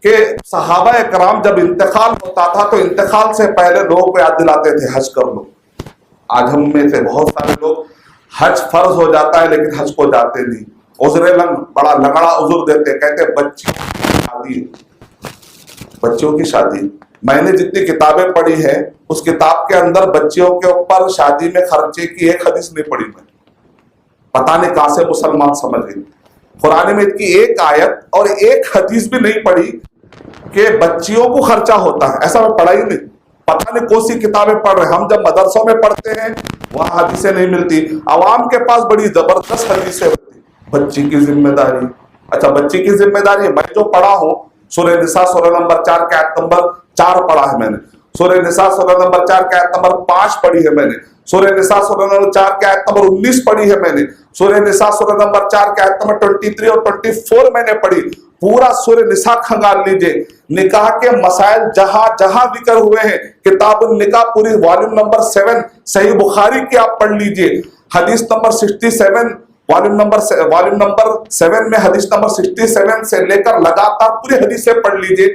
کہ صحابہ کرام جب انتقال ہوتا تھا تو انتقال سے پہلے لوگوں کو یاد دلاتے تھے حج کر لو. آج ہم میں سے بہت سارے لوگ حج فرض ہو جاتا ہے لیکن حج کو جاتے نہیں. عذر بڑا لنگڑا عذر دیتے, کہتے بچیوں کی شادی, بچیوں کی شادی. میں نے جتنی کتابیں پڑھی ہیں اس کتاب کے اندر بچیوں کے اوپر شادی میں خرچے کی ایک حدیث نہیں پڑھی. میں پتہ نہیں کہاں سے مسلمان سمجھ گئے. قرآن میں کی ایک آیت اور ایک حدیث بھی نہیں پڑھی کہ بچیوں کو خرچہ ہوتا ہے, ایسا میں پڑھا ہی نہیں. پتہ نہیں کون سی کتابیں پڑھ رہے ہیں. ہم جب مدرسوں میں پڑھتے ہیں وہاں حدیثیں نہیں ملتی, عوام کے پاس بڑی زبردست حدیثیں ہوتی. بچی کی ذمہ داری, اچھا بچی کی ذمہ داری ہے. میں جو پڑھا ہوں سورہ نساء سورہ نمبر 4 کی آیت نمبر 4 پڑھا ہے میں نے, سورہ نساء سورہ نمبر 4 کی آیت نمبر 5 پڑھی ہے میں نے, سورہ نساء سورہ نمبر 4 کی آیت نمبر 19 پڑھی ہے میں نے, سورہ نساء سورہ نمبر 4 کی آیت نمبر 23 اور 24 میں نے پڑھی. پورا سورہ نساء کھنگال لیجئے, نکاح کے مسائل جہاں جہاں ذکر ہوئے ہیں, کتاب النکاح پوری والیوم نمبر 7 صحیح بخاری کی آپ پڑھ لیجئے, حدیث نمبر 67 والیوم نمبر 7 میں حدیث نمبر 67 سے لے کر لگاتار پوری حدیثیں پڑھ لیجئے.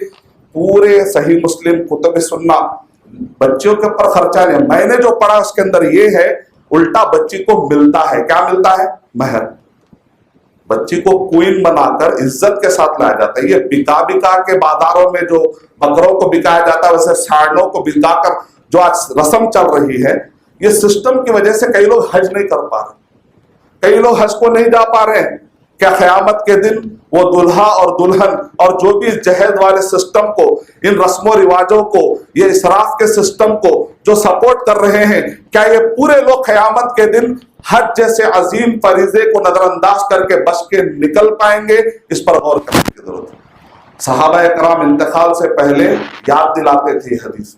پورے صحیح مسلم کتب سننا بچیوں کے اوپر خرچہ نہیں. میں نے جو پڑھا اس کے اندر یہ ہے الٹا بچی کو ملتا ہے. کیا ملتا ہے؟ مہر. بچی کو کوئین بنا کر عزت کے ساتھ لایا جاتا ہے. یہ بکا کے بازاروں میں جو بکروں کو بکایا جاتا ہے ویسے ساڑھوں کو بکا کر جو آج رسم چل رہی ہے, یہ سسٹم کی وجہ سے کئی لوگ حج نہیں کر پا رہے, کئی لوگ حج کو نہیں جا پا رہے ہیں. کیا قیامت کے دن وہ دلہا اور دلہن اور جو بھی جہیز والے سسٹم کو, ان رسم و رواجوں کو, یہ اسراف کے سسٹم کو جو سپورٹ کر رہے ہیں, کیا یہ پورے لوگ قیامت کے دن حج جیسے عظیم فریضے کو نظر انداز کر کے بچ کے نکل پائیں گے؟ اس پر غور کرنے کی ضرورت ہے. صحابہ کرام انتقال سے پہلے یاد دلاتے تھے حدیث.